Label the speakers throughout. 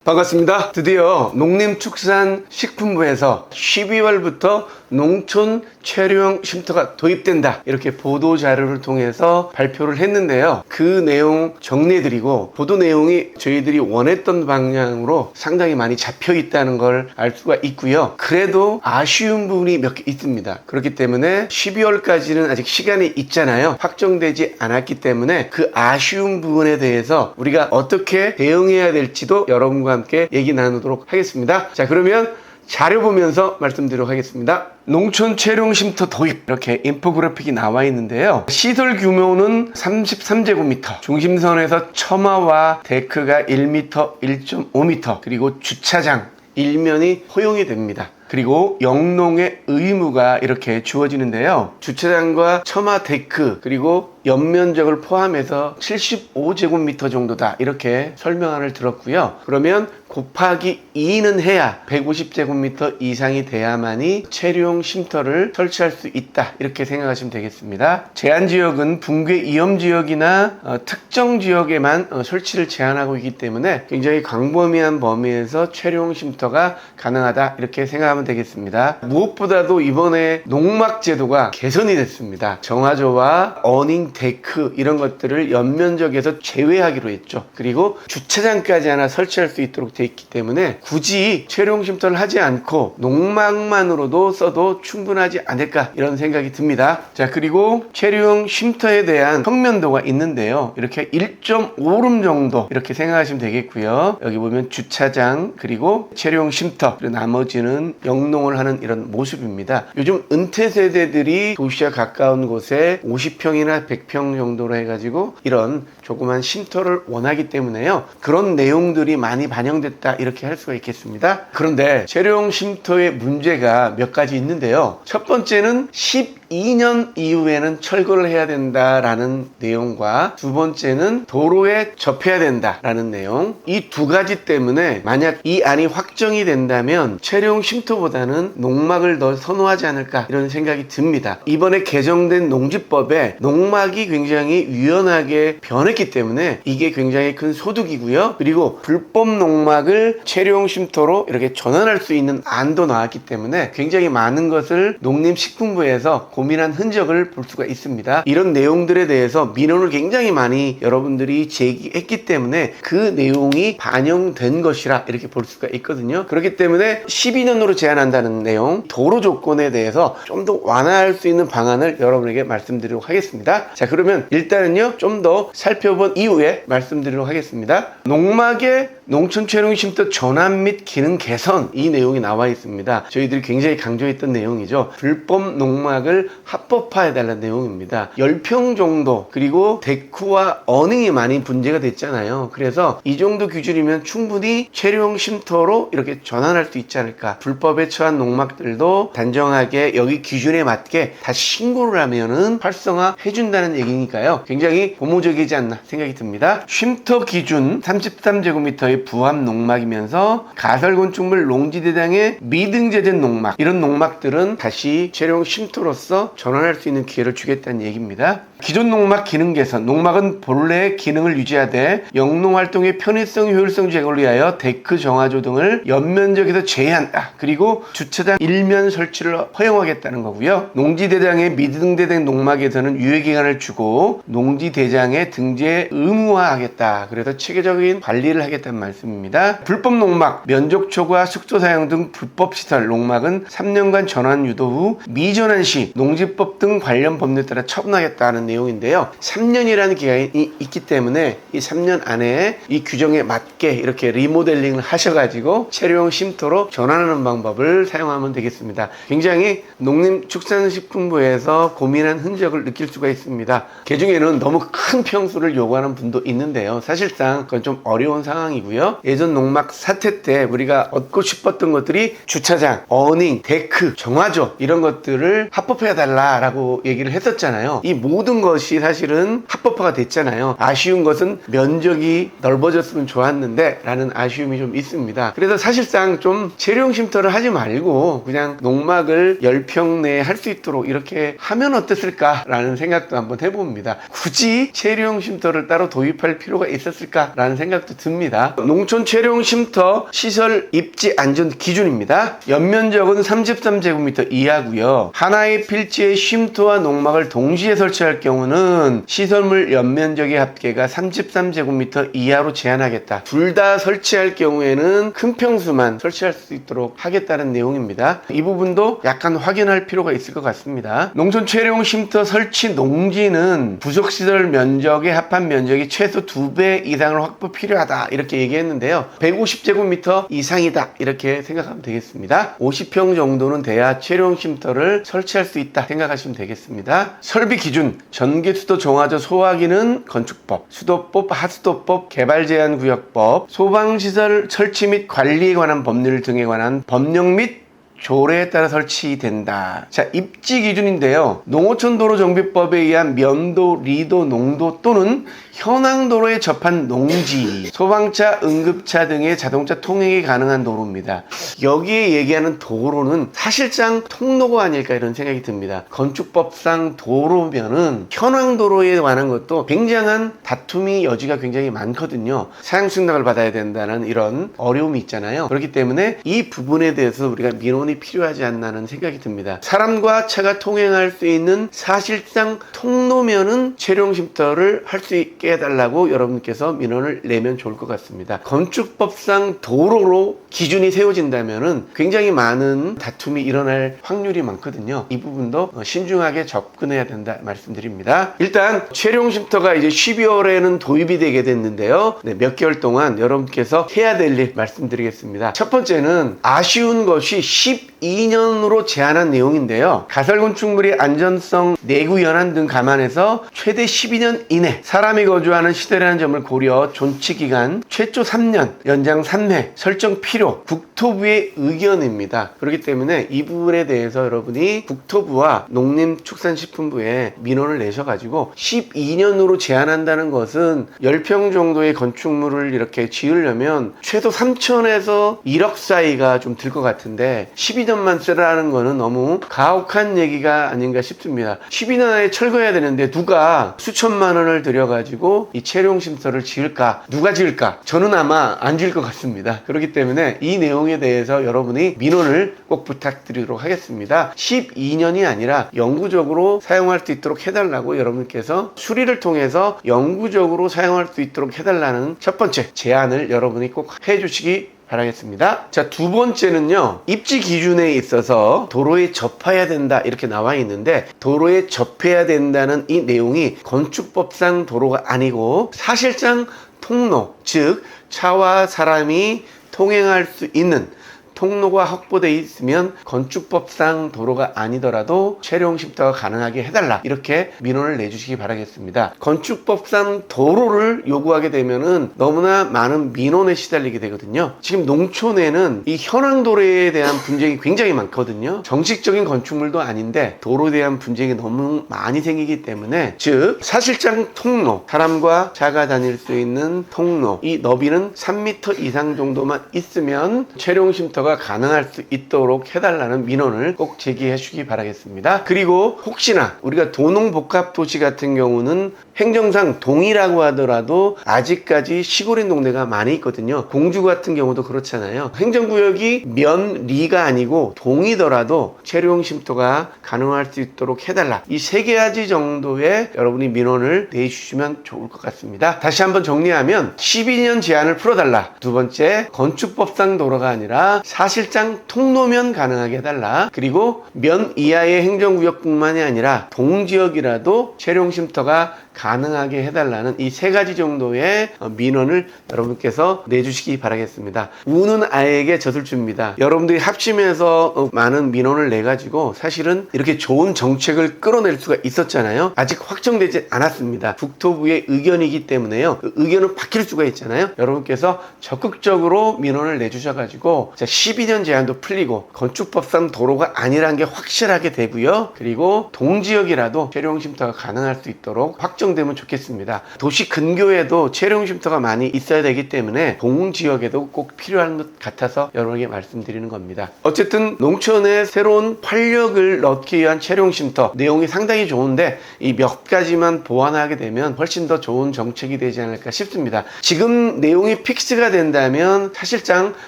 Speaker 1: 반갑습니다. 드디어 농림축산식품부에서 12월부터 농촌 체류형 쉼터가 도입된다, 이렇게 보도 자료를 통해서 발표를 했는데요. 그 내용 정리해드리고, 보도 내용이 저희들이 원했던 방향으로 상당히 많이 잡혀 있다는 걸 알 수가 있고요. 그래도 아쉬운 부분이 몇 개 있습니다. 그렇기 때문에 12월까지는 아직 시간이 있잖아요. 확정되지 않았기 때문에 그 아쉬운 부분에 대해서 우리가 어떻게 대응해야 될지도 여러분과 함께 얘기 나누도록 하겠습니다. 자, 그러면 자료 보면서 말씀드리도록 하겠습니다. 농촌 체류형 쉼터 도입, 이렇게 인포그래픽이 나와 있는데요. 시설 규모는 33제곱미터, 중심선에서 처마와 데크가 1m, 1.5m, 그리고 주차장 일면이 허용이 됩니다. 그리고 영농의 의무가 이렇게 주어지는데요. 주차장과 처마 데크 그리고 연면적을 포함해서 75제곱미터 정도다, 이렇게 설명안을 들었고요. 그러면 곱하기 2는 해야 150제곱미터 이상이 돼야만이 체류형 쉼터를 설치할 수 있다, 이렇게 생각하시면 되겠습니다. 제한지역은 붕괴 위험지역이나 특정 지역에만 설치를 제한하고 있기 때문에 굉장히 광범위한 범위에서 체류형 쉼터가 가능하다, 이렇게 생각하면 되겠습니다. 무엇보다도 이번에 농막 제도가 개선이 됐습니다. 정화조와 어닝 데크 이런 것들을 연면적에서 제외하기로 했죠. 그리고 주차장까지 하나 설치할 수 있도록 되어 있기 때문에 굳이 체류형 쉼터를 하지 않고 농막만으로도 써도 충분하지 않을까, 이런 생각이 듭니다. 자, 그리고 체류형 쉼터에 대한 평면도가 있는데요. 이렇게 1.5룸 정도, 이렇게 생각하시면 되겠고요. 여기 보면 주차장 그리고 체류형 쉼터, 그리고 나머지는 영농을 하는 이런 모습입니다. 요즘 은퇴 세대들이 도시와 가까운 곳에 50평이나 100평 정도로 해가지고 이런 조그만 쉼터를 원하기 때문에요. 그런 내용들이 많이 반영됐다, 이렇게 할 수가 있겠습니다. 그런데 체류형 쉼터의 문제가 몇 가지 있는데요. 첫 번째는 12년 이후에는 철거를 해야 된다라는 내용과, 두 번째는 도로에 접해야 된다라는 내용, 이 두 가지 때문에 만약 이 안이 확정이 된다면 체류형 쉼터보다는 농막을 더 선호하지 않을까, 이런 생각이 듭니다. 이번에 개정된 농지법에 농막이 굉장히 유연하게 변했기 때문에 이게 굉장히 큰 소득이고요. 그리고 불법 농막을 체류형 쉼터로 이렇게 전환할 수 있는 안도 나왔기 때문에 굉장히 많은 것을 농림식품부에서 고민한 흔적을 볼 수가 있습니다. 이런 내용들에 대해서 민원을 굉장히 많이 여러분들이 제기했기 때문에 그 내용이 반영된 것이라 이렇게 볼 수가 있거든요. 그렇기 때문에 12년으로 제한한다는 내용, 도로 조건에 대해서 좀 더 완화할 수 있는 방안을 여러분에게 말씀드리도록 하겠습니다. 자, 그러면 일단은요, 좀 더 살펴본 이후에 말씀드리도록 하겠습니다. 농막의 농촌 체류형 쉼터 전환 및 기능 개선, 이 내용이 나와 있습니다. 저희들이 굉장히 강조했던 내용이죠. 불법 농막을 합법화해달라는 내용입니다. 10평 정도, 그리고 데크와 어닝이 많이 문제가 됐잖아요. 그래서 이 정도 기준이면 충분히 체류형 쉼터로 이렇게 전환할 수 있지 않을까. 불법에 처한 농막들도 단정하게 여기 기준에 맞게 다시 신고를 하면은 활성화 해준다는 얘기니까요. 굉장히 고무적이지 않나 생각이 듭니다. 쉼터 기준 33제곱미터의 부합 농막이면서 가설건축물 농지대장의 미등재된 농막, 이런 농막들은 다시 체류형 쉼터로서 전환할 수 있는 기회를 주겠다는 얘기입니다. 기존 농막 기능 개선, 농막은 본래의 기능을 유지하되 영농활동의 편의성, 효율성 제고를 위하여 데크, 정화조 등을 연면적에서 제한한다. 그리고 주차장 일면 설치를 허용하겠다는 거고요. 농지대장의 미등재된 농막에서는 유예기간을 주고 농지대장의 등재 의무화하겠다. 그래서 체계적인 관리를 하겠다는 말씀입니다. 불법 농막, 면적 초과 숙소 사용 등 불법 시설 농막은 3년간 전환 유도 후 미전환 시 농지법 등 관련 법률에 따라 처분하겠다는 내용인데요. 3년이라는 기간이 있기 때문에 이 3년 안에 이 규정에 맞게 이렇게 리모델링을 하셔가지고 체류형 쉼터로 전환하는 방법을 사용하면 되겠습니다. 굉장히 농림축산식품부에서 고민한 흔적을 느낄 수가 있습니다. 그중에는 너무 큰 평수를 요구하는 분도 있는데요. 사실상 그건 좀 어려운 상황이고요. 예전 농막 사태 때 우리가 얻고 싶었던 것들이 주차장, 어닝, 데크, 정화조 이런 것들을 합법해야 달라라고 얘기를 했었잖아요. 이 모든 좋은 것이 사실은 합법화가 됐잖아요. 아쉬운 것은 면적이 넓어졌으면 좋았는데 라는 아쉬움이 좀 있습니다. 그래서 사실상 좀 재료용 쉼터를 하지 말고 그냥 농막을 10평 내에 할 수 있도록 이렇게 하면 어땠을까 라는 생각도 한번 해봅니다. 굳이 재료용 쉼터를 따로 도입할 필요가 있었을까 라는 생각도 듭니다. 농촌 재료용 쉼터 시설 입지 안전 기준입니다. 연면적은 33제곱미터 이하고요. 하나의 필지에 쉼터와 농막을 동시에 설치할 경우는 시설물 연면적의 합계가 33제곱미터 이하로 제한하겠다. 둘 다 설치할 경우에는 큰 평수만 설치할 수 있도록 하겠다는 내용입니다. 이 부분도 약간 확인할 필요가 있을 것 같습니다. 농촌 재료용 쉼터 설치 농지는 부속시설 면적의 합한 면적이 최소 2배 이상을 확보 필요하다 이렇게 얘기했는데요. 150제곱미터 이상이다 이렇게 생각하면 되겠습니다. 50평 정도는 돼야 재료용 쉼터를 설치할 수 있다 생각하시면 되겠습니다. 설비 기준 전기수도 종화조 소화기는 건축법, 수도법, 하수도법, 개발제한구역법, 소방시설 설치 및 관리에 관한 법률 등에 관한 법령 및 조례에 따라 설치된다. 자, 입지 기준인데요. 농어촌도로정비법에 의한 면도, 리도, 농도 또는 현황도로에 접한 농지, 소방차, 응급차 등의 자동차 통행이 가능한 도로입니다. 여기에 얘기하는 도로는 사실상 통로가 아닐까 이런 생각이 듭니다. 건축법상 도로면은 현황도로에 관한 것도 굉장한 다툼이 여지가 굉장히 많거든요. 사용승낙을 받아야 된다는 이런 어려움이 있잖아요. 그렇기 때문에 이 부분에 대해서 우리가 민원이 필요하지 않나는 생각이 듭니다. 사람과 차가 통행할 수 있는 사실상 통로면은 재료용 쉼터를 할 수 있게 해달라고 여러분께서 민원을 내면 좋을 것 같습니다. 건축법상 도로로 기준이 세워진다면은 굉장히 많은 다툼이 일어날 확률이 많거든요. 이 부분도 신중하게 접근해야 된다 말씀드립니다. 일단 재료용 쉼터가 이제 12월에는 도입이 되게 됐는데요. 네, 몇 개월 동안 여러분께서 해야 될 일 말씀드리겠습니다. 첫 번째는 아쉬운 것이 12년으로 제한한 내용인데요. 가설건축물의 안전성, 내구 연한 등 감안해서 최대 12년 이내 사람이 거주하는 시대라는 점을 고려 존치기간 최초 3년, 연장 3회 설정 필요, 국토부의 의견입니다. 그렇기 때문에 이 부분에 대해서 여러분이 국토부와 농림축산식품부에 민원을 내셔가지고 12년으로 제한한다는 것은 10평 정도의 건축물을 이렇게 지으려면 최소 3천에서 1억 사이가 좀 들 것 같은데 12년만 쓰라는 거는 너무 가혹한 얘기가 아닌가 싶습니다. 12년 안에 철거해야 되는데 누가 수천만 원을 들여가지고 이 재료용 쉼터를 지을까? 누가 지을까? 저는 아마 안 지을 것 같습니다. 그렇기 때문에 이 내용에 대해서 여러분이 민원을 꼭 부탁드리도록 하겠습니다. 12년이 아니라 영구적으로 사용할 수 있도록 해달라고 여러분께서 수리를 통해서 영구적으로 사용할 수 있도록 해달라는 첫 번째 제안을 여러분이 꼭 해주시기 바라겠습니다. 자, 두 번째는요. 입지 기준에 있어서 도로에 접해야 된다 이렇게 나와 있는데 도로에 접해야 된다는 이 내용이 건축법상 도로가 아니고 사실상 통로, 즉 차와 사람이 통행할 수 있는 통로가 확보되어 있으면 건축법상 도로가 아니더라도 재료용 쉼터가 가능하게 해달라 이렇게 민원을 내주시기 바라겠습니다. 건축법상 도로를 요구하게 되면은 너무나 많은 민원에 시달리게 되거든요. 지금 농촌에는 이 현황도로에 대한 분쟁이 굉장히 많거든요. 정식적인 건축물도 아닌데 도로에 대한 분쟁이 너무 많이 생기기 때문에 즉 사실상 통로, 사람과 차가 다닐 수 있는 통로, 이 너비는 3m 이상 정도만 있으면 재료용 쉼터가 가능할 수 있도록 해달라는 민원을 꼭 제기해 주시기 바라겠습니다. 그리고 혹시나 우리가 도농복합도시 같은 경우는 행정상 동이라고 하더라도 아직까지 시골인 동네가 많이 있거든요. 공주 같은 경우도 그렇잖아요. 행정구역이 면, 리가 아니고 동이더라도 재료용 쉼터가 가능할 수 있도록 해달라. 이 세 가지 정도의 여러분이 민원을 내주시면 좋을 것 같습니다. 다시 한번 정리하면 12년 제한을 풀어달라. 두 번째, 건축법상 도로가 아니라 사실상 통로면 가능하게 해달라. 그리고 면 이하의 행정구역뿐만이 아니라 동지역이라도 재료용 쉼터가 가능하게 해달라는 이 세 가지 정도의 민원을 여러분께서 내주시기 바라겠습니다. 우는 아이에게 젖을 줍니다. 여러분들이 합심해서 많은 민원을 내가지고 사실은 이렇게 좋은 정책을 끌어낼 수가 있었잖아요. 아직 확정되지 않았습니다. 국토부의 의견이기 때문에요. 그 의견은 바뀔 수가 있잖아요. 여러분께서 적극적으로 민원을 내주셔가지고 12년 제한도 풀리고 건축법상 도로가 아니라는 게 확실하게 되고요. 그리고 동지역이라도 체류용 쉼터가 가능할 수 있도록 확정되면 좋겠습니다. 도시 근교에도 체류용 쉼터가 많이 있어야 되기 때문에 동지역에도 꼭 필요한 것 같아서 여러분에게 말씀드리는 겁니다. 어쨌든 농촌에 새로운 활력을 넣기 위한 체류용 쉼터 내용이 상당히 좋은데 이 몇 가지만 보완하게 되면 훨씬 더 좋은 정책이 되지 않을까 싶습니다. 지금 내용이 픽스가 된다면 사실상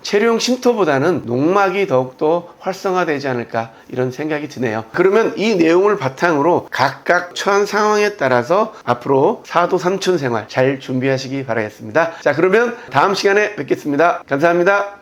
Speaker 1: 체류용 쉼터보다는 농막이 더욱더 활성화되지 않을까 이런 생각이 드네요. 그러면 이 내용을 바탕으로 각각 처한 상황에 따라서 앞으로 사도 삼촌 생활 잘 준비하시기 바라겠습니다. 자, 그러면 다음 시간에 뵙겠습니다. 감사합니다.